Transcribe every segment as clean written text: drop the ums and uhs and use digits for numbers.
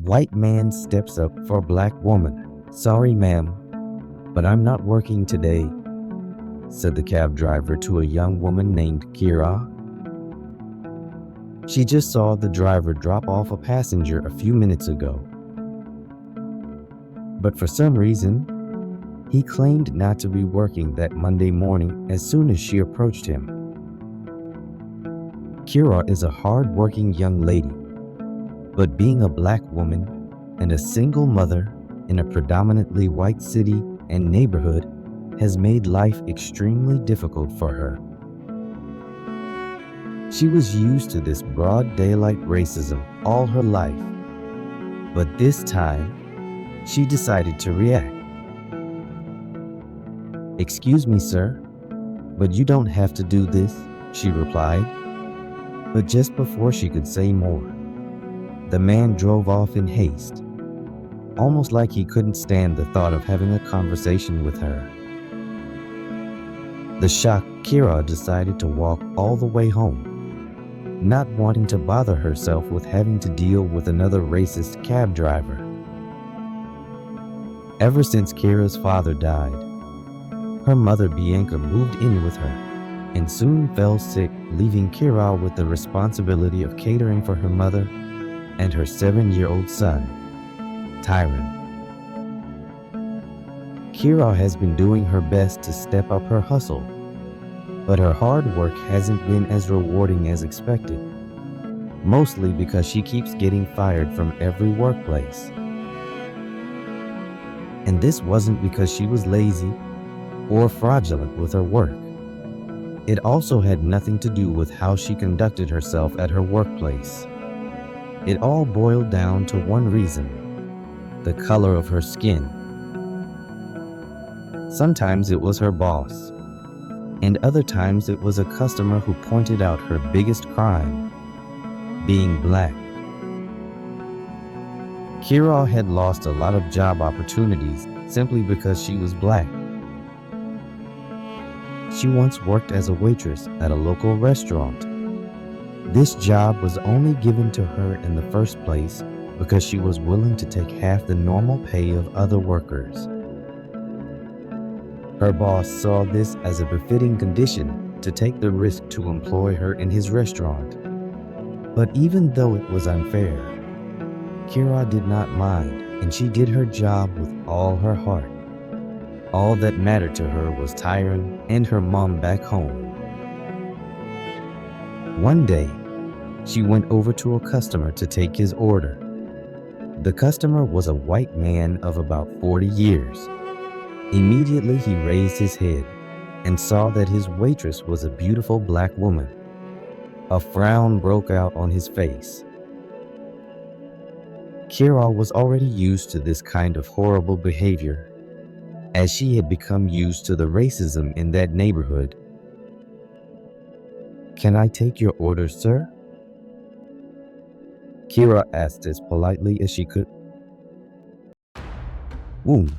White man steps up for black woman. "Sorry, ma'am, but I'm not working today," said the cab driver to a young woman named Kira. She just saw the driver drop off a passenger a few minutes ago. But for some reason, he claimed not to be working that Monday morning as soon as she approached him. Kira is a hard-working young lady, but being a black woman and a single mother in a predominantly white city and neighborhood has made life extremely difficult for her. She was used to this broad daylight racism all her life, but this time, she decided to react. "Excuse me, sir, but you don't have to do this," she replied. But just before she could say more, the man drove off in haste, almost like he couldn't stand the thought of having a conversation with her. The shocked Kira decided to walk all the way home, not wanting to bother herself with having to deal with another racist cab driver. Ever since Kira's father died, her mother Bianca moved in with her and soon fell sick, leaving Kira with the responsibility of catering for her mother and her 7-year-old son, Tyron. Kira has been doing her best to step up her hustle, but her hard work hasn't been as rewarding as expected, mostly because she keeps getting fired from every workplace. And this wasn't because she was lazy or fraudulent with her work. It also had nothing to do with how she conducted herself at her workplace. It all boiled down to one reason: the color of her skin. Sometimes it was her boss, and other times it was a customer who pointed out her biggest crime: being black. Kira had lost a lot of job opportunities simply because she was black. She once worked as a waitress at a local restaurant. This job was only given to her in the first place because she was willing to take half the normal pay of other workers. Her boss saw this as a befitting condition to take the risk to employ her in his restaurant. But even though it was unfair, Kira did not mind, and she did her job with all her heart. All that mattered to her was Tyron and her mom back home. One day, she went over to a customer to take his order. The customer was a white man of about 40 years. Immediately, he raised his head and saw that his waitress was a beautiful black woman. A frown broke out on his face. Kira was already used to this kind of horrible behavior, as she had become used to the racism in that neighborhood. "Can I take your order, sir?" Kira asked as politely as she could. "Woom,"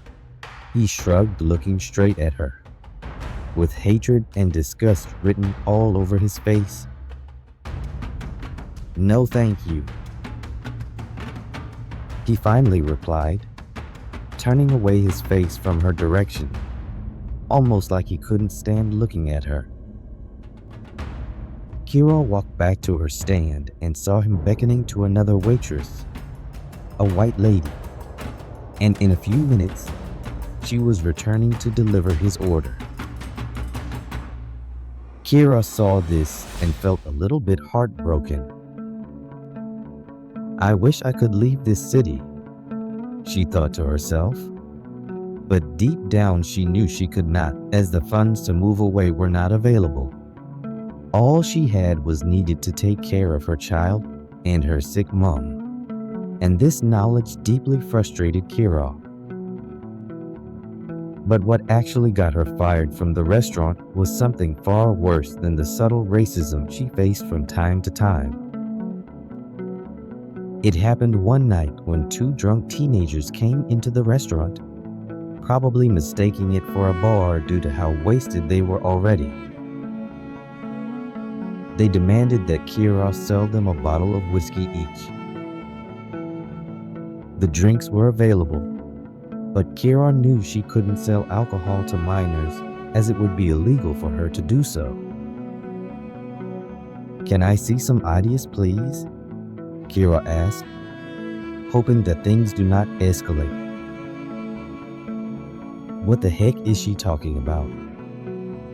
he shrugged, looking straight at her, with hatred and disgust written all over his face. "No, thank you," he finally replied, turning away his face from her direction, almost like he couldn't stand looking at her. Kira walked back to her stand and saw him beckoning to another waitress, a white lady, and in a few minutes, she was returning to deliver his order. Kira saw this and felt a little bit heartbroken. "I wish I could leave this city," she thought to herself. But deep down she knew she could not, as the funds to move away were not available. All she had was needed to take care of her child and her sick mom, and this knowledge deeply frustrated Kira. But what actually got her fired from the restaurant was something far worse than the subtle racism she faced from time to time. It happened one night when 2 drunk teenagers came into the restaurant, probably mistaking it for a bar due to how wasted they were already. They demanded that Kira sell them a bottle of whiskey each. The drinks were available, but Kira knew she couldn't sell alcohol to minors as it would be illegal for her to do so. "Can I see some ideas, please?" Kira asked, hoping that things do not escalate. "What the heck is she talking about?"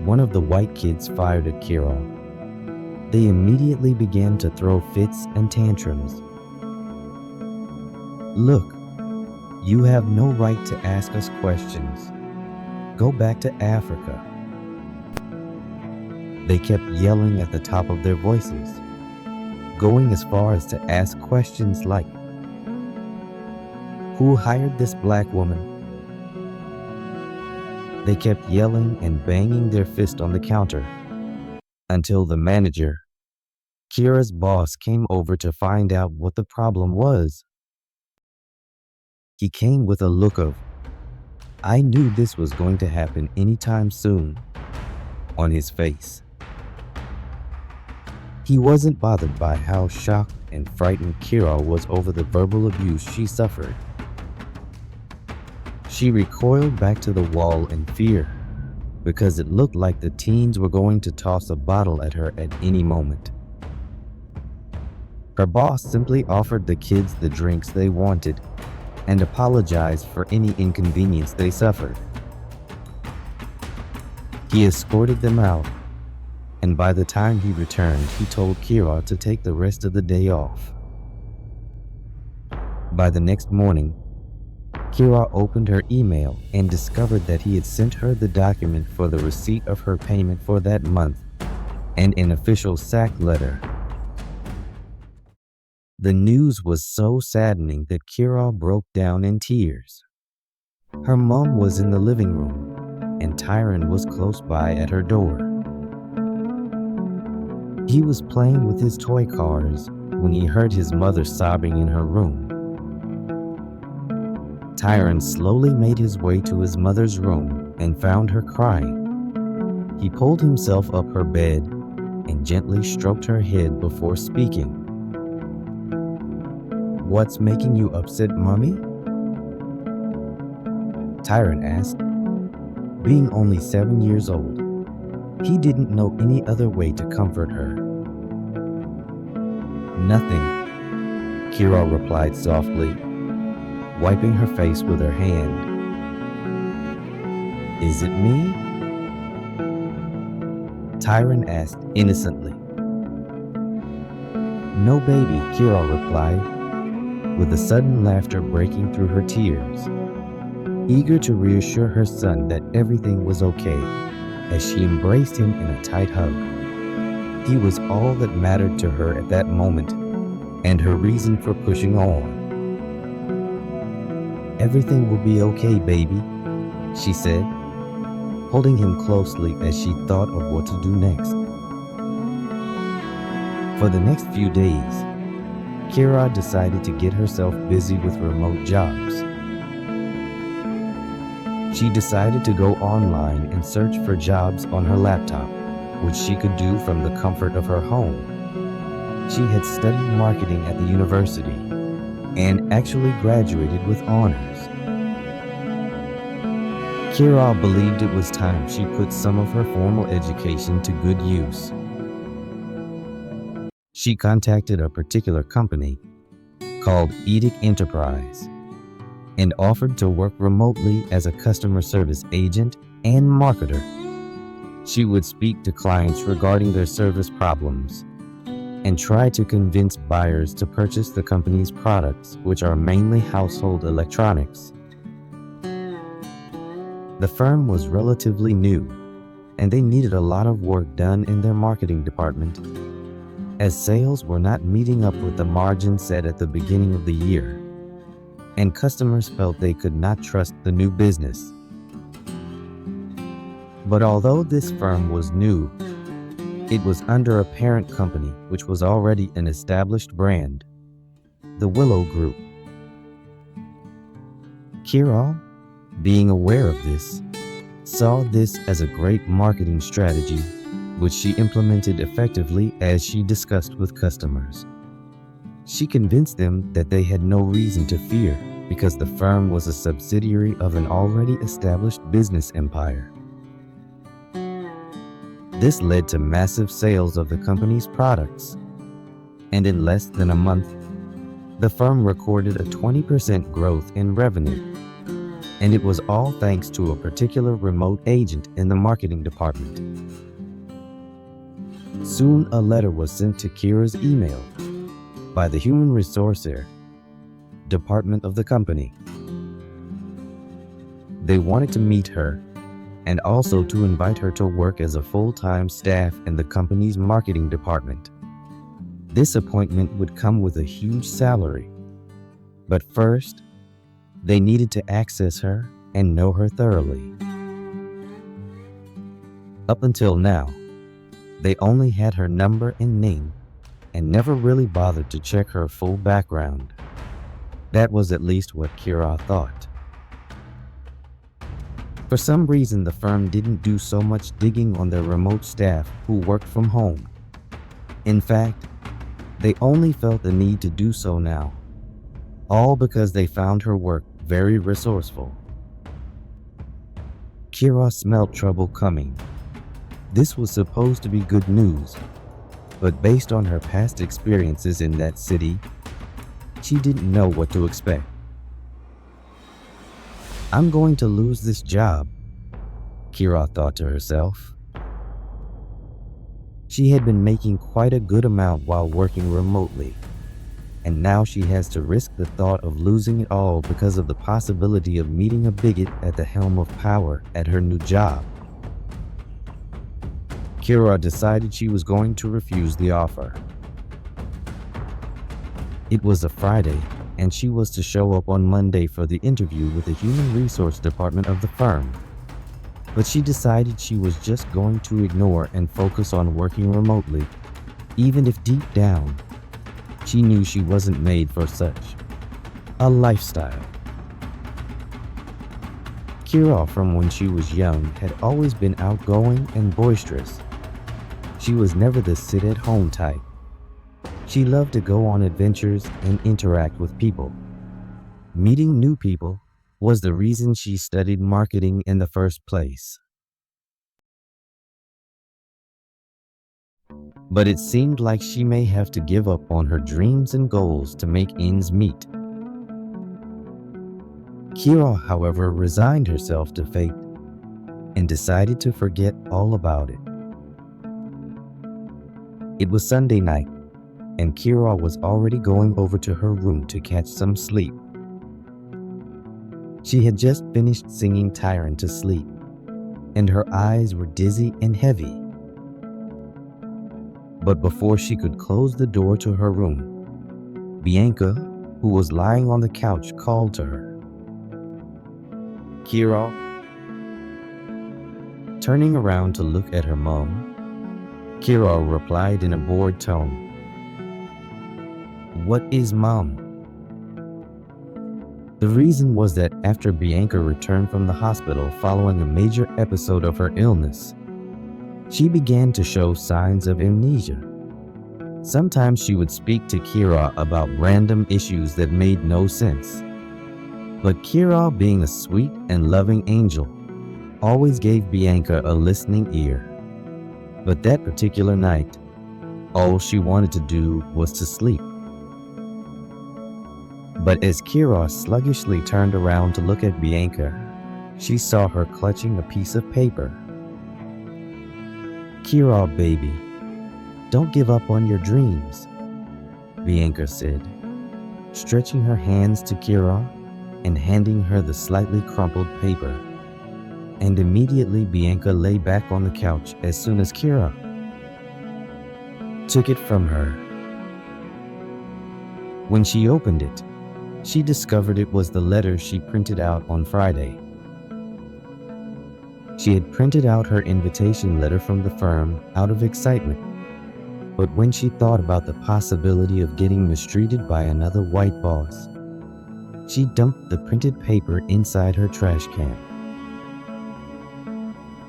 One of the white kids fired at Kira. They immediately began to throw fits and tantrums. "Look, you have no right to ask us questions. Go back to Africa." They kept yelling at the top of their voices, going as far as to ask questions like, "Who hired this black woman?" They kept yelling and banging their fist on the counter until the manager, Kira's boss, came over to find out what the problem was. He came with a look of, "I knew this was going to happen anytime soon," on his face. He wasn't bothered by how shocked and frightened Kira was over the verbal abuse she suffered. She recoiled back to the wall in fear because it looked like the teens were going to toss a bottle at her at any moment. Her boss simply offered the kids the drinks they wanted and apologized for any inconvenience they suffered. He escorted them out, and by the time he returned, he told Kira to take the rest of the day off. By the next morning, Kira opened her email and discovered that he had sent her the document for the receipt of her payment for that month and an official sack letter. The news was so saddening that Kira broke down in tears. Her mom was in the living room, and Tyron was close by at her door. He was playing with his toy cars when he heard his mother sobbing in her room. Tyron slowly made his way to his mother's room and found her crying. He pulled himself up her bed and gently stroked her head before speaking. "What's making you upset, Mommy?" Tyron asked. Being only 7 years old, he didn't know any other way to comfort her. "Nothing," Kira replied softly, wiping her face with her hand. "Is it me?" Tyron asked innocently. "No, baby," Kira replied, with a sudden laughter breaking through her tears, eager to reassure her son that everything was okay as she embraced him in a tight hug. He was all that mattered to her at that moment and her reason for pushing on. "Everything will be okay, baby," she said, holding him closely as she thought of what to do next. For the next few days, Kira decided to get herself busy with remote jobs. She decided to go online and search for jobs on her laptop, which she could do from the comfort of her home. She had studied marketing at the university and actually graduated with honors. Kira believed it was time she put some of her formal education to good use. She contacted a particular company called Edic Enterprise and offered to work remotely as a customer service agent and marketer. She would speak to clients regarding their service problems and try to convince buyers to purchase the company's products, which are mainly household electronics. The firm was relatively new, and they needed a lot of work done in their marketing department, as sales were not meeting up with the margin set at the beginning of the year, and customers felt they could not trust the new business. But although this firm was new, it was under a parent company which was already an established brand, the Willow Group. Kira, being aware of this, saw this as a great marketing strategy, which she implemented effectively as she discussed with customers. She convinced them that they had no reason to fear because the firm was a subsidiary of an already established business empire. This led to massive sales of the company's products, and in less than a month, the firm recorded a 20% growth in revenue, and it was all thanks to a particular remote agent in the marketing department. Soon, a letter was sent to Kira's email by the human resources department of the company. They wanted to meet her and also to invite her to work as a full-time staff in the company's marketing department. This appointment would come with a huge salary, but first, they needed to access her and know her thoroughly. Up until now, they only had her number and name and never really bothered to check her full background. That was at least what Kira thought. For some reason, the firm didn't do so much digging on their remote staff who worked from home. In fact, they only felt the need to do so now, all because they found her work very resourceful. Kira smelled trouble coming. This was supposed to be good news, but based on her past experiences in that city, she didn't know what to expect. I'm going to lose this job, Kira thought to herself. She had been making quite a good amount while working remotely, and now she has to risk the thought of losing it all because of the possibility of meeting a bigot at the helm of power at her new job. Kira decided she was going to refuse the offer. It was a Friday, and she was to show up on Monday for the interview with the human resource department of the firm. But she decided she was just going to ignore and focus on working remotely, even if deep down, she knew she wasn't made for such a lifestyle. Kira, from when she was young, had always been outgoing and boisterous. She was never the sit-at-home type. She loved to go on adventures and interact with people. Meeting new people was the reason she studied marketing in the first place. But it seemed like she may have to give up on her dreams and goals to make ends meet. Kira, however, resigned herself to fate and decided to forget all about it. It was Sunday night, and Kira was already going over to her room to catch some sleep. She had just finished singing Tyrant to sleep, and her eyes were dizzy and heavy. But before she could close the door to her room, Bianca, who was lying on the couch, called to her. Kira. Turning around to look at her mom, Kira replied in a bored tone, "What is Mom?" The reason was that after Bianca returned from the hospital following a major episode of her illness, she began to show signs of amnesia. Sometimes she would speak to Kira about random issues that made no sense. But Kira, being a sweet and loving angel, always gave Bianca a listening ear. But that particular night, all she wanted to do was to sleep. But as Kira sluggishly turned around to look at Bianca, she saw her clutching a piece of paper. "Kira, baby, don't give up on your dreams," Bianca said, stretching her hands to Kira and handing her the slightly crumpled paper. And immediately Bianca lay back on the couch as soon as Kira took it from her. When she opened it, she discovered it was the letter she printed out on Friday. She had printed out her invitation letter from the firm out of excitement, but when she thought about the possibility of getting mistreated by another white boss, she dumped the printed paper inside her trash can.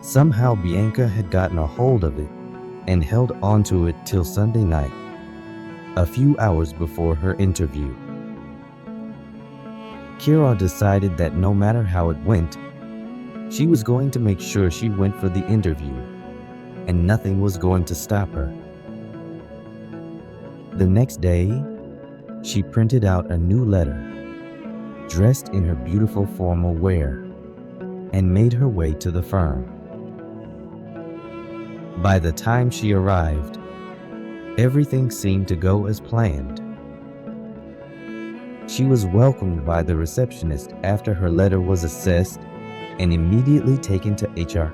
Somehow Bianca had gotten a hold of it and held onto it till Sunday night, a few hours before her interview. Kira decided that no matter how it went, she was going to make sure she went for the interview, and nothing was going to stop her. The next day, she printed out a new letter, dressed in her beautiful formal wear, and made her way to the firm. By the time she arrived, everything seemed to go as planned. She was welcomed by the receptionist after her letter was assessed and immediately taken to HR.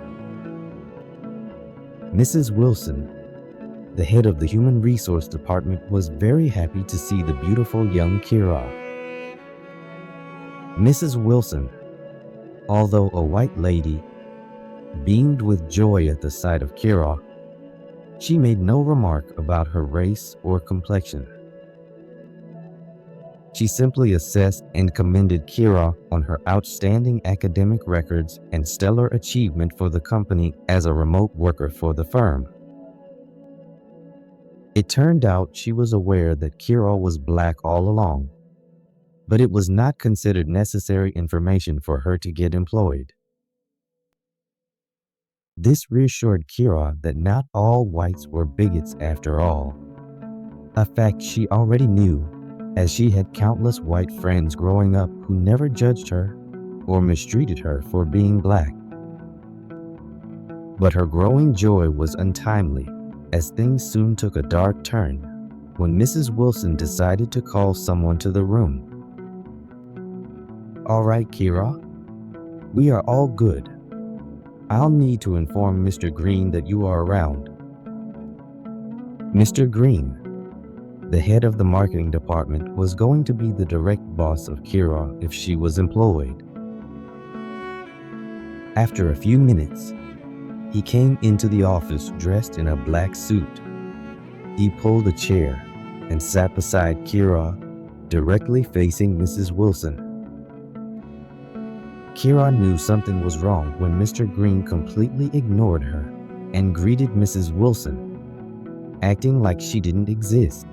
Mrs. Wilson, the head of the Human Resource Department, was very happy to see the beautiful young Kira. Mrs. Wilson, although a white lady, beamed with joy at the sight of Kira. She made no remark about her race or complexion. She simply assessed and commended Kira on her outstanding academic records and stellar achievement for the company as a remote worker for the firm. It turned out she was aware that Kira was black all along, but it was not considered necessary information for her to get employed. This reassured Kira that not all whites were bigots after all, a fact she already knew, as she had countless white friends growing up who never judged her or mistreated her for being black. But her growing joy was untimely, as things soon took a dark turn when Mrs. Wilson decided to call someone to the room. "All right, Kira, we are all good. I'll need to inform Mr. Green that you are around." Mr. Green, the head of the marketing department, was going to be the direct boss of Kira if she was employed. After a few minutes, he came into the office dressed in a black suit. He pulled a chair and sat beside Kira, directly facing Mrs. Wilson. Kira knew something was wrong when Mr. Green completely ignored her and greeted Mrs. Wilson, acting like she didn't exist.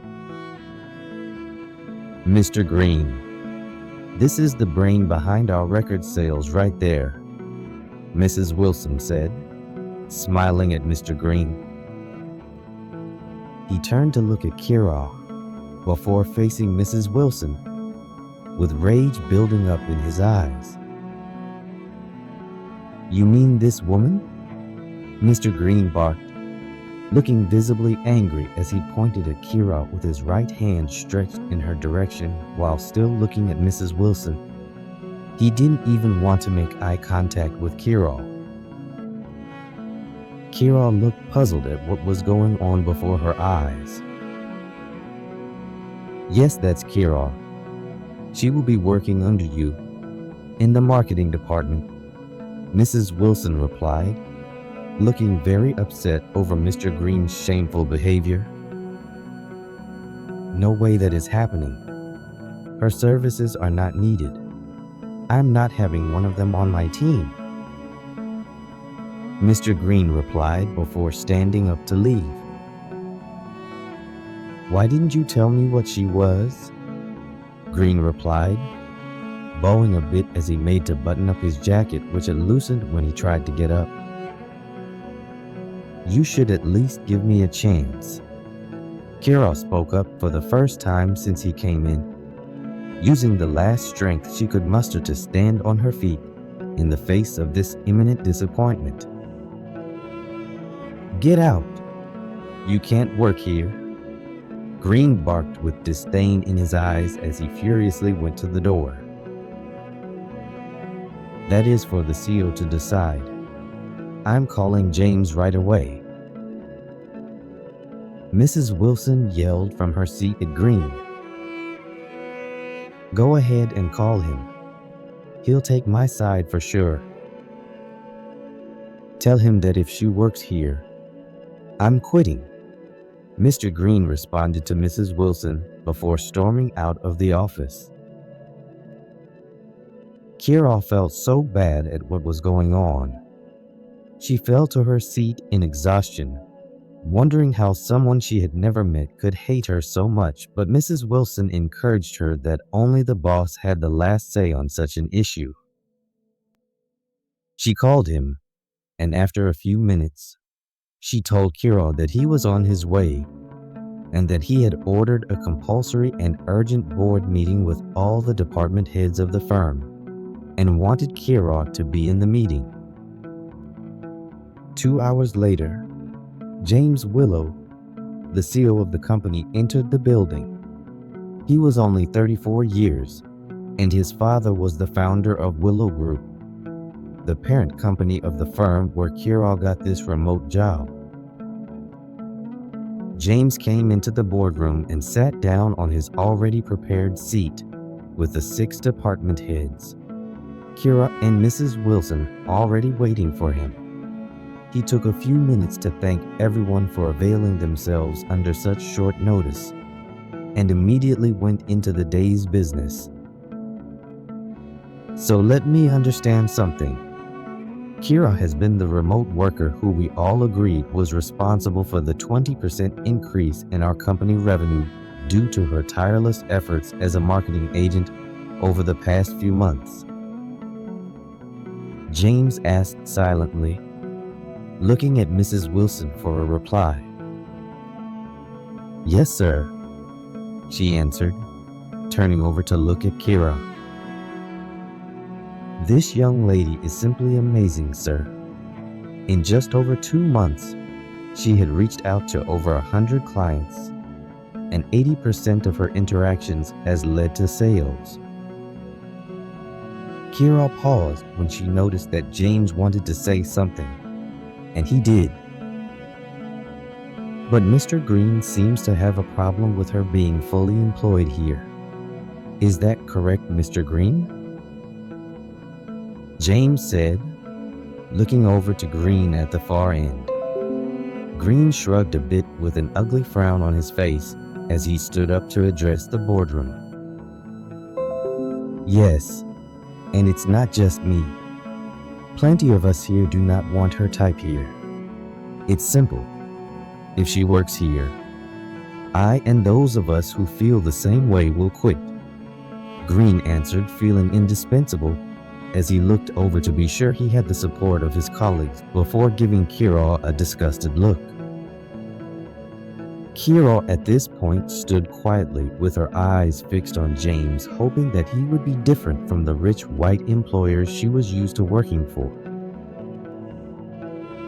"Mr. Green, this is the brain behind our record sales right there," Mrs. Wilson said, smiling at Mr. Green. He turned to look at Kira before facing Mrs. Wilson, with rage building up in his eyes. "You mean this woman?" Mr. Green barked, looking visibly angry as he pointed at Kira with his right hand stretched in her direction while still looking at Mrs. Wilson. He didn't even want to make eye contact with Kira. Kira looked puzzled at what was going on before her eyes. "Yes, that's Kira. She will be working under you in the marketing department," Mrs. Wilson replied, looking very upset over Mr. Green's shameful behavior. "No way that is happening. Her services are not needed. I'm not having one of them on my team," Mr. Green replied before standing up to leave. "Why didn't you tell me what she was?" Green replied, bowing a bit as he made to button up his jacket, which had loosened when he tried to get up. "You should at least give me a chance." Kira spoke up for the first time since he came in, using the last strength she could muster to stand on her feet in the face of this imminent disappointment. "Get out! You can't work here," Green barked with disdain in his eyes as he furiously went to the door. "That is for the CEO to decide. I'm calling James right away," Mrs. Wilson yelled from her seat at Green. "Go ahead and call him. He'll take my side for sure. Tell him that if she works here, I'm quitting," Mr. Green responded to Mrs. Wilson before storming out of the office. Kira felt so bad at what was going on. She fell to her seat in exhaustion, wondering how someone she had never met could hate her so much, but Mrs. Wilson encouraged her that only the boss had the last say on such an issue. She called him, and after a few minutes, she told Kira that he was on his way and that he had ordered a compulsory and urgent board meeting with all the department heads of the firm and wanted Kira to be in the meeting. 2 hours later, James Willow, the CEO of the company, entered the building. He was only 34 years, and his father was the founder of Willow Group, the parent company of the firm where Kira got this remote job. James came into the boardroom and sat down on his already prepared seat with the 6 department heads, Kira and Mrs. Wilson already waiting for him. He took a few minutes to thank everyone for availing themselves under such short notice and immediately went into the day's business. So let me understand something. Kira has been the remote worker who we all agreed was responsible for the 20% increase in our company revenue due to her tireless efforts as a marketing agent over the past few months. James asked silently, looking at Mrs. Wilson for a reply. "Yes, sir," she answered, turning over to look at Kira. "This young lady is simply amazing, sir. In just over 2 months, she had reached out to over 100 clients, and 80% of her interactions has led to sales." Kira paused when she noticed that James wanted to say something, and he did. "But Mr. Green seems to have a problem with her being fully employed here. Is that correct, Mr. Green?" James said, looking over to Green at the far end. Green shrugged a bit with an ugly frown on his face as he stood up to address the boardroom. "Yes, and it's not just me. Plenty of us here do not want her type here. It's simple. If she works here, I and those of us who feel the same way will quit," Green answered, feeling indispensable as he looked over to be sure he had the support of his colleagues before giving Kira a disgusted look. Kira at this point stood quietly with her eyes fixed on James, hoping that he would be different from the rich white employers she was used to working for.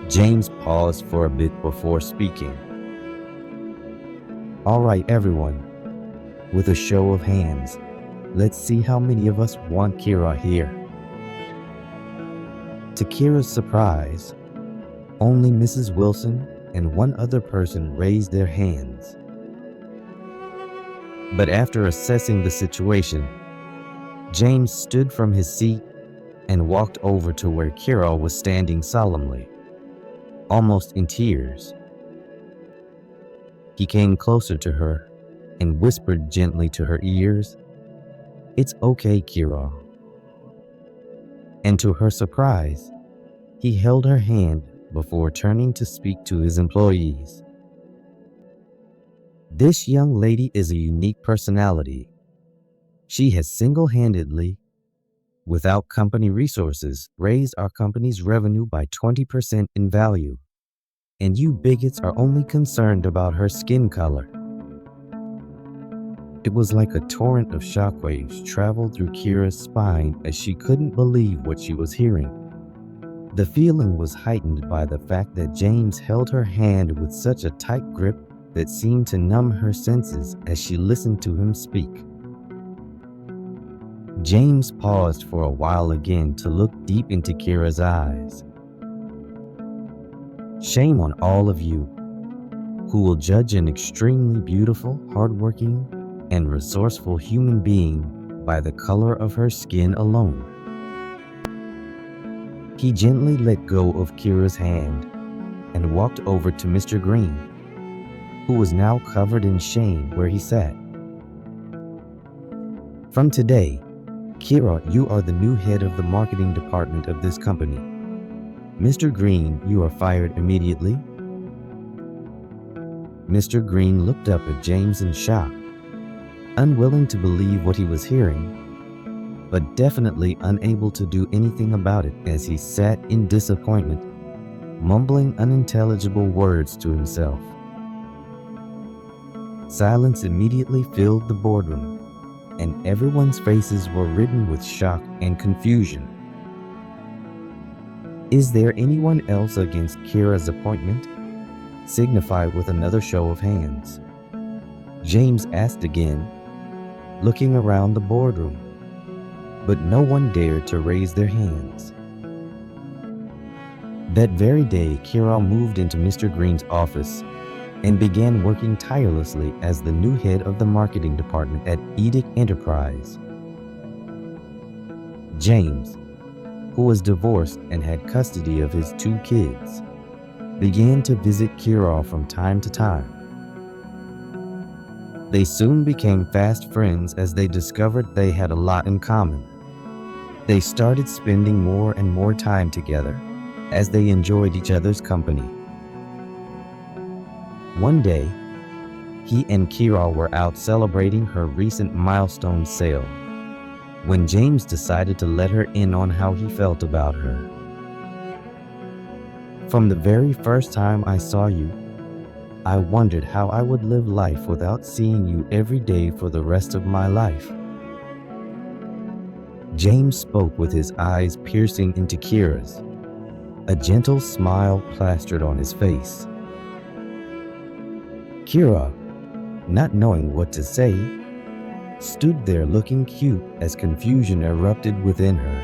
James paused for a bit before speaking. "All right, everyone, with a show of hands, let's see how many of us want Kira here." To Kira's surprise, only Mrs. Wilson and one other person raised their hands. But after assessing the situation, James stood from his seat and walked over to where Kira was standing solemnly, almost in tears. He came closer to her and whispered gently to her ears, "It's okay, Kira." And to her surprise, he held her hand before turning to speak to his employees. "This young lady is a unique personality. She has single-handedly, without company resources, raised our company's revenue by 20% in value, and you bigots are only concerned about her skin color." It was like a torrent of shockwaves traveled through Kira's spine as she couldn't believe what she was hearing. The feeling was heightened by the fact that James held her hand with such a tight grip that seemed to numb her senses as she listened to him speak. James paused for a while again to look deep into Kira's eyes. "Shame on all of you who will judge an extremely beautiful, hardworking, and resourceful human being by the color of her skin alone." He gently let go of Kira's hand and walked over to Mr. Green, who was now covered in shame where he sat. "From today, Kira, you are the new head of the marketing department of this company. Mr. Green, you are fired immediately." Mr. Green looked up at James in shock, unwilling to believe what he was hearing, but definitely unable to do anything about it as he sat in disappointment, mumbling unintelligible words to himself. Silence immediately filled the boardroom, and everyone's faces were written with shock and confusion. "Is there anyone else against Kira's appointment?" signified with another show of hands. James asked again, looking around the boardroom, but no one dared to raise their hands. That very day, Kira moved into Mr. Green's office and began working tirelessly as the new head of the marketing department at Edict Enterprise. James, who was divorced and had custody of his 2 kids, began to visit Kira from time to time. They soon became fast friends as they discovered they had a lot in common. They started spending more and more time together as they enjoyed each other's company. One day, he and Kira were out celebrating her recent milestone sale when James decided to let her in on how he felt about her. "From the very first time I saw you, I wondered how I would live life without seeing you every day for the rest of my life." James spoke with his eyes piercing into Kira's, a gentle smile plastered on his face. Kira, not knowing what to say, stood there looking cute as confusion erupted within her.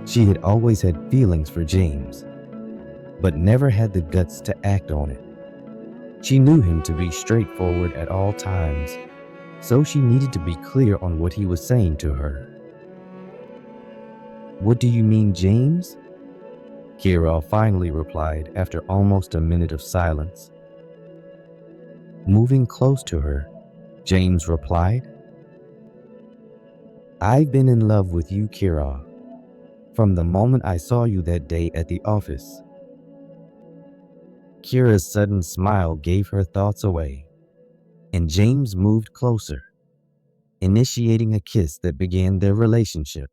She had always had feelings for James, but never had the guts to act on it. She knew him to be straightforward at all times, so she needed to be clear on what he was saying to her. "What do you mean, James?" Kira finally replied after almost a minute of silence. Moving close to her, James replied, "I've been in love with you, Kira, from the moment I saw you that day at the office." Kira's sudden smile gave her thoughts away, and James moved closer, initiating a kiss that began their relationship.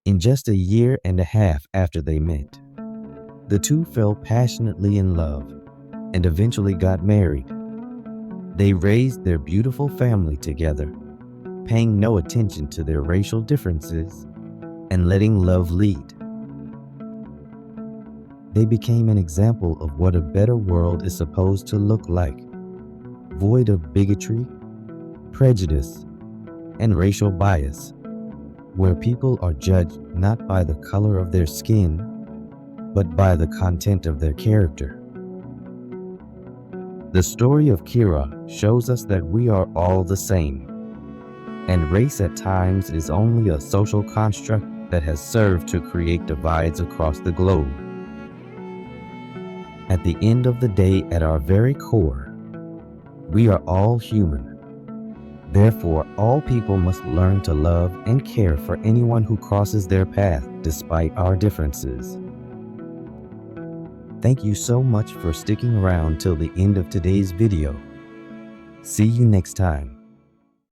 In just a year and a half after they met, the two fell passionately in love and eventually got married. They raised their beautiful family together, paying no attention to their racial differences and letting love lead. They became an example of what a better world is supposed to look like, void of bigotry, prejudice, and racial bias, where people are judged not by the color of their skin, but by the content of their character. The story of Kira shows us that we are all the same, and race at times is only a social construct that has served to create divides across the globe. At the end of the day, at our very core, we are all human. Therefore, all people must learn to love and care for anyone who crosses their path despite our differences. Thank you so much for sticking around till the end of today's video. See you next time.